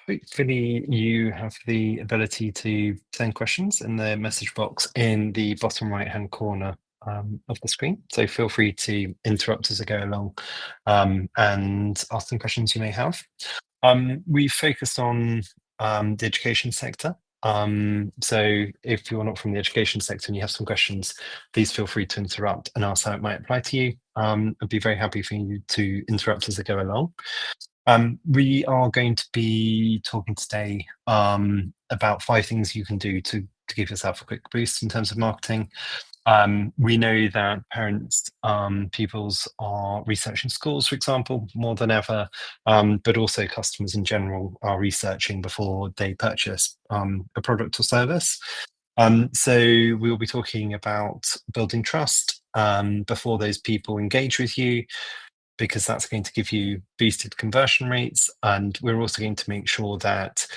Hopefully, you have the ability to send questions in the message box in the bottom right-hand corner of the screen. So feel free to interrupt as I go along and ask some questions you may have. We focused on the education sector. So if you're not from the education sector and you have some questions, please feel free to interrupt and ask how it might apply to you. I'd be very happy for you to interrupt as I go along. We are going to be talking today about 5 things you can do to give yourself a quick boost in terms of marketing. We know that parents, pupils are researching schools, for example, more than ever, but also customers in general are researching before they purchase a product or service. So we'll be talking about building trust before those people engage with you, because that's going to give you boosted conversion rates. And we're also going to make sure that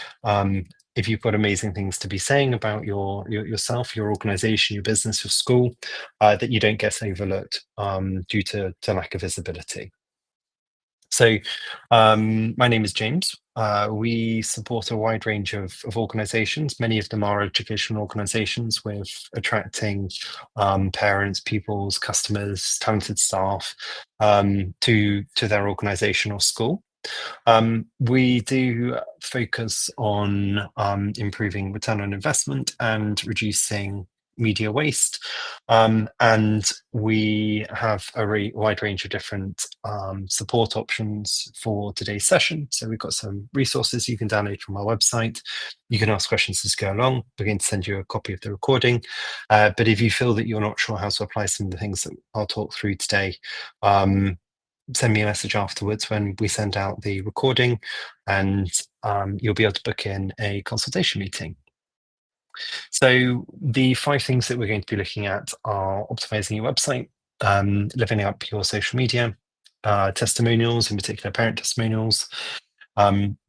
if you've got amazing things to be saying about yourself, your organization, your business, your school, that you don't get overlooked due to lack of visibility. So my name is James. We support a wide range of organizations. Many of them are educational organizations with attracting parents, pupils, customers, talented staff to their organization or school. We do focus on improving return on investment and reducing media waste. And we have a wide range of different support options for today's session. So we've got some resources you can download from our website. You can ask questions as you go along. We're going to send you a copy of the recording. But if you feel that you're not sure how to apply some of the things that I'll talk through today, send me a message afterwards when we send out the recording, and you'll be able to book in a consultation meeting. So the 5 things that we're going to be looking at are optimizing your website, living up your social media, testimonials, in particular parent testimonials,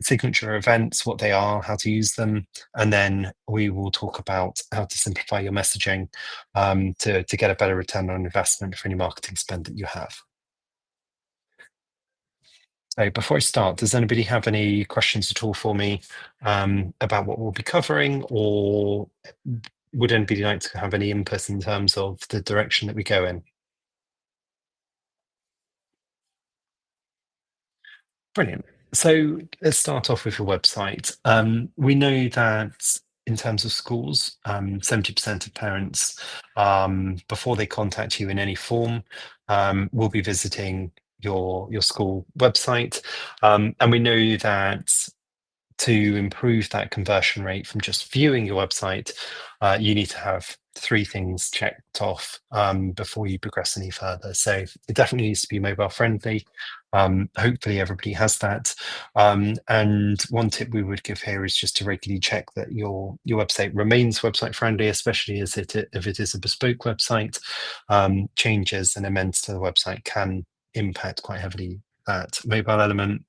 signature events, what they are, how to use them, and then we will talk about how to simplify your messaging to get a better return on investment for any marketing spend that you have. So before I start, does anybody have any questions at all for me about what we'll be covering, or would anybody like to have any input in terms of the direction that we go in? Brilliant. So let's start off with your website. We know that in terms of schools, 70% of parents, before they contact you in any form, will be visiting your school website. And we know that to improve that conversion rate from just viewing your website, you need to have 3 things checked off before you progress any further. So it definitely needs to be mobile friendly. Hopefully everybody has that. And one tip we would give here is just to regularly check that your website remains website friendly, especially as if it is a bespoke website. Changes and amendments to the website can impact quite heavily that mobile element.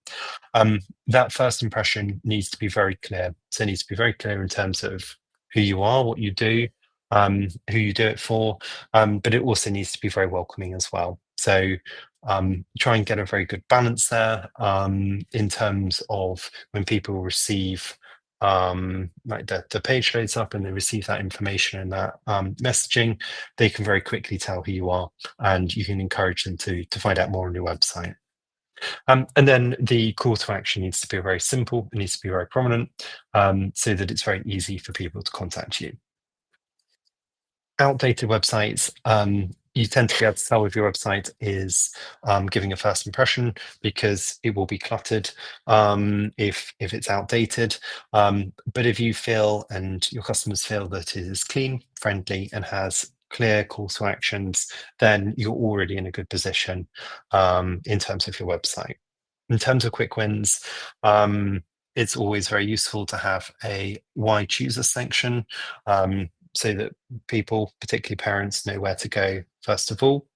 That first impression needs to be very clear. So it needs to be very clear in terms of who you are, what you do, who you do it for, but it also needs to be very welcoming as well. So try and get a very good balance there in terms of when people receive like the page loads up and they receive that information and that messaging, they can very quickly tell who you are, and you can encourage them to find out more on your website. And then the call to action needs to be very simple. It needs to be very prominent, so that it's very easy for people to contact you. Outdated websites, you tend to be able to tell if your website is giving a first impression, because it will be cluttered if it's outdated. But if you feel and your customers feel that it is clean, friendly, and has clear call to actions, then you're already in a good position in terms of your website. In terms of quick wins, it's always very useful to have a why choose us section, so that people, particularly parents, know where to go first of all.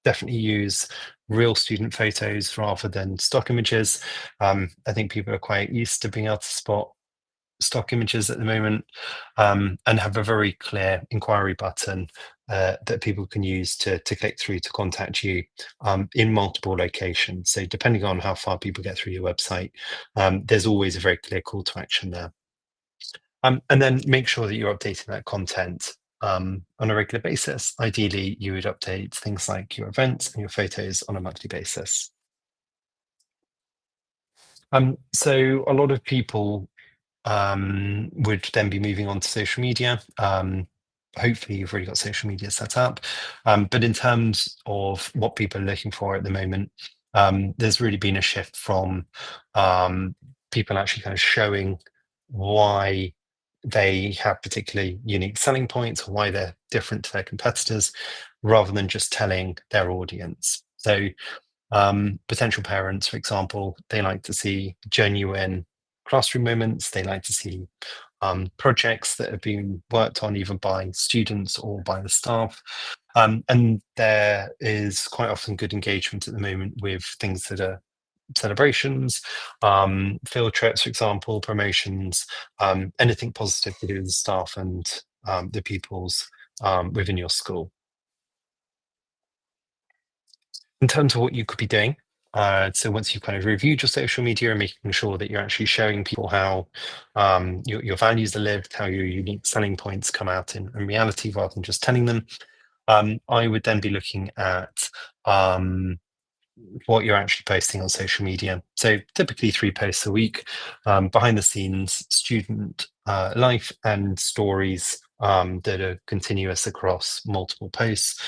Definitely use real student photos rather than stock images. I think people are quite used to being able to spot stock images at the moment, and have a very clear inquiry button that people can use to click through to contact you in multiple locations. So depending on how far people get through your website, there's always a very clear call to action there. And then make sure that you're updating that content on a regular basis. Ideally, you would update things like your events and your photos on a monthly basis. So a lot of people would then be moving on to social media. Hopefully, you've already got social media set up. But in terms of what people are looking for at the moment, there's really been a shift from people actually kind of showing why they have particularly unique selling points or why they're different to their competitors, rather than just telling their audience. So potential parents, for example, they like to see genuine classroom moments. They like to see projects that have been worked on either by students or by the staff. And there is quite often good engagement at the moment with things that are celebrations, field trips, for example, promotions, anything positive to do with the staff and the pupils within your school. In terms of what you could be doing, so once you've kind of reviewed your social media and making sure that you're actually showing people how your values are lived, how your unique selling points come out in reality rather than just telling them, I would then be looking at what you're actually posting on social media. So typically 3 posts a week, behind the scenes, student life and stories that are continuous across multiple posts.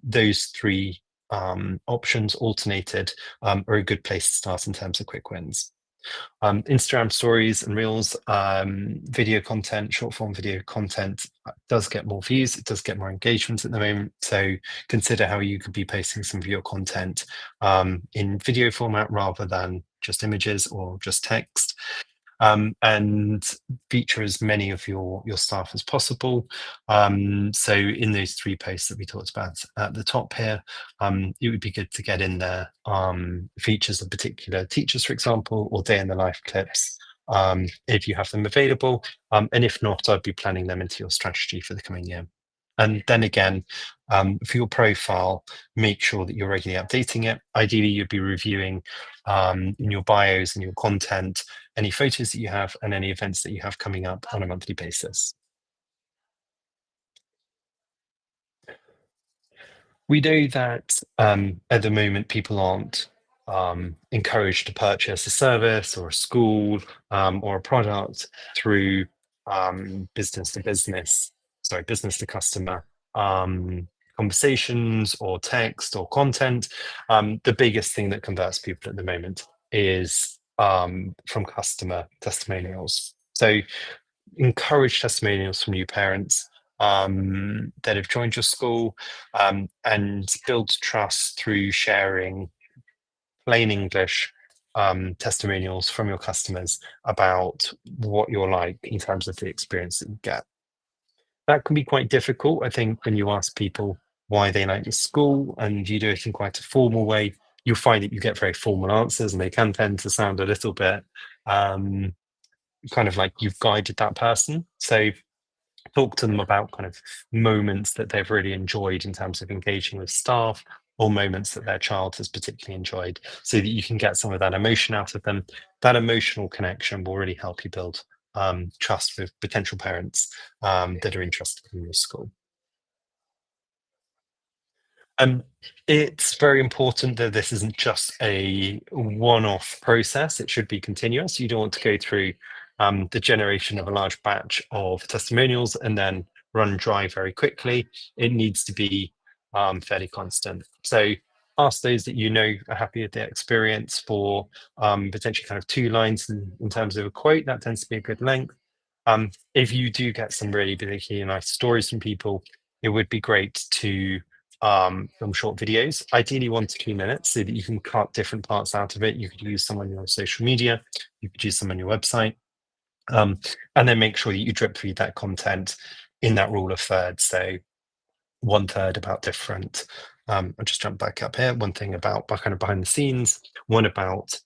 Those three options alternated are a good place to start in terms of quick wins. Instagram stories and reels, video content, short form video content does get more views, it does get more engagement at the moment. So consider how you could be posting some of your content in video format rather than just images or just text. And feature as many of your staff as possible. So in those 3 posts that we talked about at the top here, it would be good to get in there features of particular teachers, for example, or day in the life clips, if you have them available. And if not, I'd be planning them into your strategy for the coming year. And then again, for your profile, make sure that you're regularly updating it. Ideally, you'd be reviewing in your bios and your content any photos that you have and any events that you have coming up on a monthly basis. We know that at the moment people aren't encouraged to purchase a service or a school or a product through business to business, sorry, business to customer conversations or text or content. The biggest thing that converts people at the moment is from customer testimonials. So encourage testimonials from new parents that have joined your school, and build trust through sharing plain English testimonials from your customers about what you're like in terms of the experience that you get. That can be quite difficult, I think, when you ask people why they like the school and you do it in quite a formal way. You'll find that you get very formal answers and they can tend to sound a little bit um, kind of like you've guided that person. So talk to them about kind of moments that they've really enjoyed in terms of engaging with staff or moments that their child has particularly enjoyed so that you can get some of that emotion out of them. That emotional connection will really help you build trust with potential parents that are interested in your school. Um, it's very important that this isn't just a one-off process. It should be continuous. You don't want to go through the generation of a large batch of testimonials and then run dry very quickly. It needs to be fairly constant. So ask those that you know are happy with their experience for potentially kind of 2 lines in terms of a quote. That tends to be a good length. If you do get some really particularly nice stories from people, it would be great to film short videos, ideally 1 to 2 minutes, so that you can cut different parts out of it. You could use some on your social media, you could use some on your website, and then make sure that you drip feed that content in that rule of thirds. So 1/3 about different. I'll just jump back up here. One thing about kind of behind the scenes, one about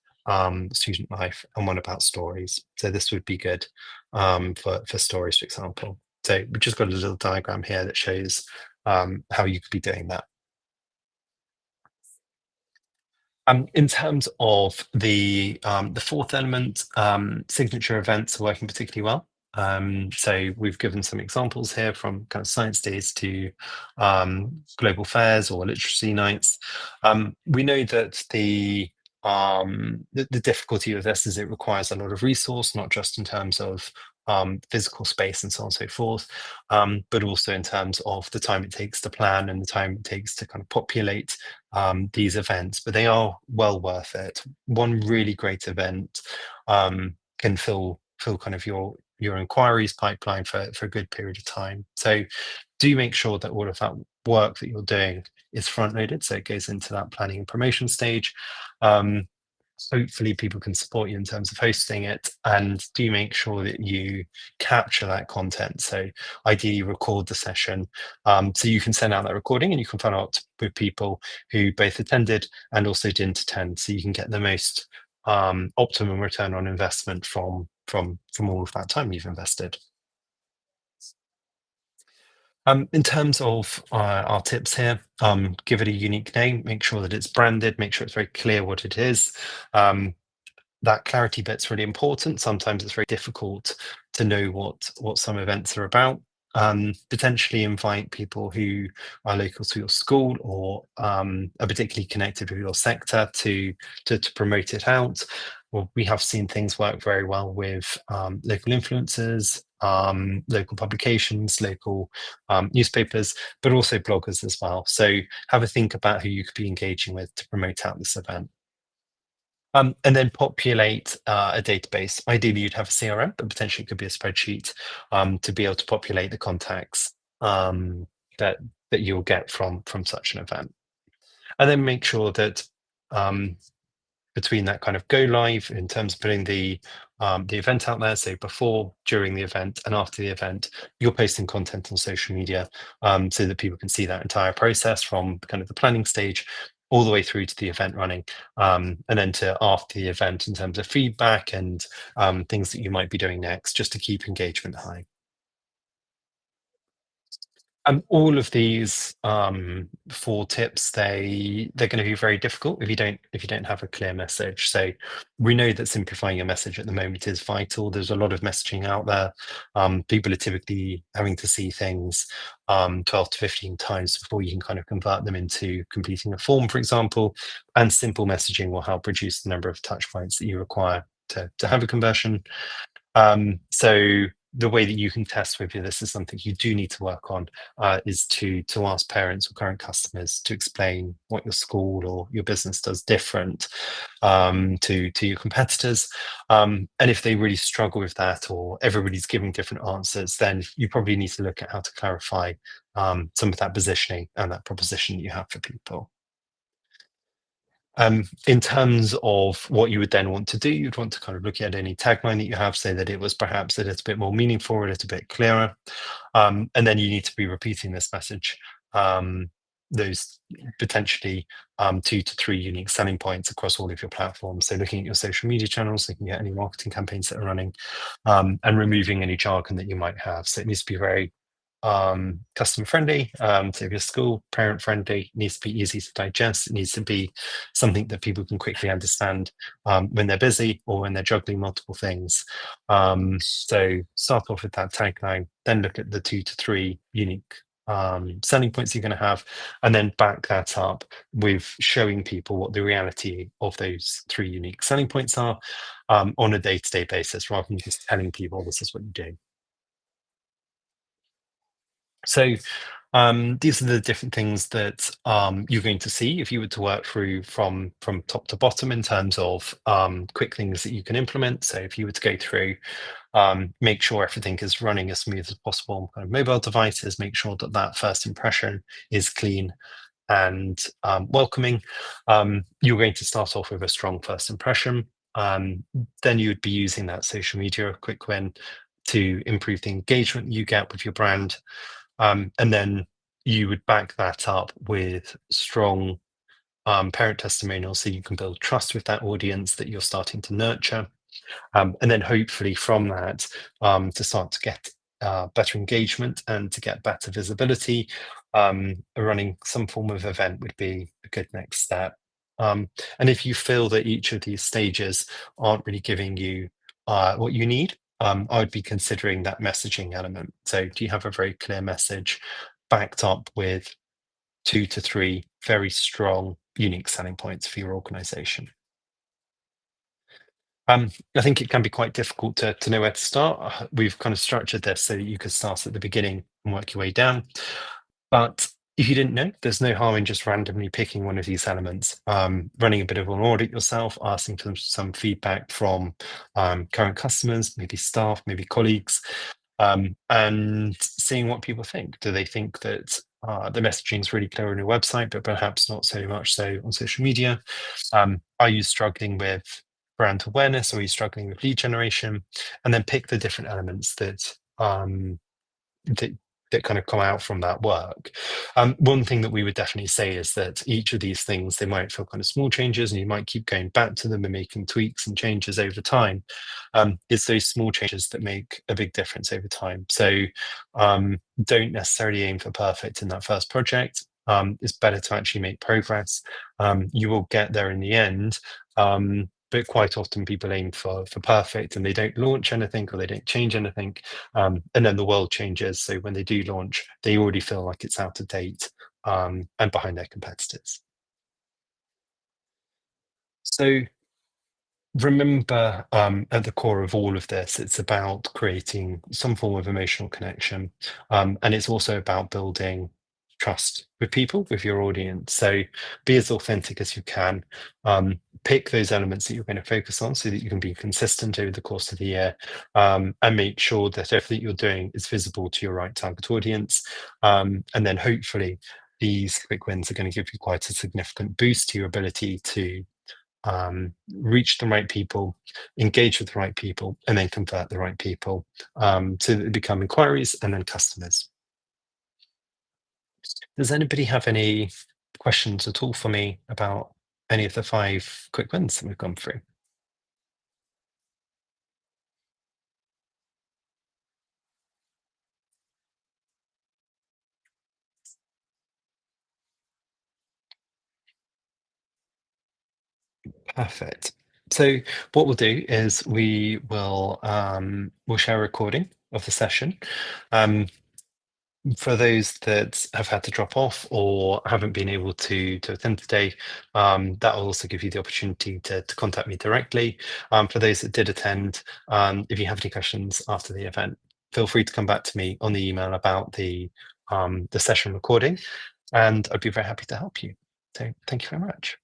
student life, and one about stories. So this would be good for stories, for example. So we've just got a little diagram here that shows how you could be doing that. In terms of the fourth element, signature events are working particularly well. So we've given some examples here from kind of science days to global fairs or literacy nights. We know that the difficulty with this is it requires a lot of resource, not just in terms of physical space and so on and so forth, but also in terms of the time it takes to plan and the time it takes to kind of populate these events, but they are well worth it. One really great event can fill kind of your inquiries pipeline for a good period of time. So do make sure that all of that work that you're doing is front loaded, so it goes into that planning and promotion stage. Um, Hopefully people can support you in terms of hosting it, and do make sure that you capture that content, so ideally record the session, so you can send out that recording and you can follow up with people who both attended and also didn't attend, so you can get the most optimum return on investment from all of that time you've invested. In terms of our tips here, give it a unique name, make sure that it's branded, make sure it's very clear what it is. Um, that clarity bit's really important. Sometimes it's very difficult to know what some events are about. Potentially invite people who are local to your school or are particularly connected with your sector to promote it out. Well, we have seen things work very well with local influencers, local publications, local newspapers, but also bloggers as well. So have a think about who you could be engaging with to promote out this event. And then populate a database. Ideally, you'd have a CRM, but potentially it could be a spreadsheet to be able to populate the contacts that you'll get from such an event. And then make sure that um, between that kind of go live in terms of putting the event out there, so before, during the event, and after the event, you're posting content on social media so that people can see that entire process from kind of the planning stage all the way through to the event running, and then to after the event in terms of feedback and things that you might be doing next, just to keep engagement high. All of these four tips, they're going to be very difficult if you don't have a clear message. So we know that simplifying your message at the moment is vital. There's a lot of messaging out there. People are typically having to see things 12 to 15 times before you can kind of convert them into completing a form, for example. And simple messaging will help reduce the number of touch points that you require to have a conversion. So the way that you can test whether this is something you do need to work on is to ask parents or current customers to explain what your school or your business does different to your competitors. And if they really struggle with that, or everybody's giving different answers, then you probably need to look at how to clarify some of that positioning and that proposition that you have for people. In terms of what you would then want to do, you'd want to kind of look at any tagline that you have, so that it was perhaps a little bit more meaningful, a little bit clearer. And then you need to be repeating this message, those potentially 2 to 3 unique selling points across all of your platforms. So looking at your social media channels, looking at any marketing campaigns that are running, and removing any jargon that you might have. So it needs to be very customer friendly. So if your school, parent friendly, needs to be easy to digest. It needs to be something that people can quickly understand when they're busy or when they're juggling multiple things. So start off with that tagline, then look at the 2 to 3 unique selling points you're going to have, and then back that up with showing people what the reality of those 3 unique selling points are on a day-to-day basis, rather than just telling people this is what you do. So these are the different things that you're going to see if you were to work through from top to bottom in terms of quick things that you can implement. So if you were to go through, make sure everything is running as smooth as possible on kind of mobile devices, make sure that that first impression is clean and welcoming. You're going to start off with a strong first impression. Then you would be using that social media quick win to improve the engagement you get with your brand, and then you would back that up with strong parent testimonials, so you can build trust with that audience that you're starting to nurture. And then hopefully from that, to start to get better engagement and to get better visibility. running some form of event would be a good next step. And if you feel that each of these stages aren't really giving you what you need, I would be considering that messaging element. So, do you have a very clear message backed up with 2 to 3 very strong, unique selling points for your organization? I think it can be quite difficult to know where to start. We've kind of structured this so that you could start at the beginning and work your way down. But if you didn't know, there's no harm in just randomly picking one of these elements, running a bit of an audit yourself, asking for some feedback from current customers, maybe staff, maybe colleagues, and seeing what people think. Do they think that the messaging is really clear on your website, but perhaps not so much so on social media? Are you struggling with brand awareness, or are you struggling with lead generation? And then pick the different elements that that kind of come out from that work. One thing that we would definitely say is that each of these things, they might feel kind of small changes, and you might keep going back to them and making tweaks and changes over time. It's those small changes that make a big difference over time. So don't necessarily aim for perfect in that first project. It's better to actually make progress. You will get there in the end. But quite often people aim for perfect, and they don't launch anything, or they don't change anything, and then the world changes. So when they do launch, they already feel like it's out of date, and behind their competitors. So remember, at the core of all of this, it's about creating some form of emotional connection. And it's also about building trust with people, with your audience. So be as authentic as you can. Pick those elements that you're going to focus on so that you can be consistent over the course of the year, and make sure that everything you're doing is visible to your right target audience. And then hopefully, these quick wins are going to give you quite a significant boost to your ability to reach the right people, engage with the right people, and then convert the right people, so that they become inquiries and then customers. Does anybody have any questions at all for me about any of the 5 quick wins that we've gone through? Perfect. So what we'll do is we'll share a recording of the session. Um, For those that have had to drop off or haven't been able to attend today, that will also give you the opportunity to contact me directly. For those that did attend, if you have any questions after the event, feel free to come back to me on the email about the session recording, and I'd be very happy to help you. So thank you very much.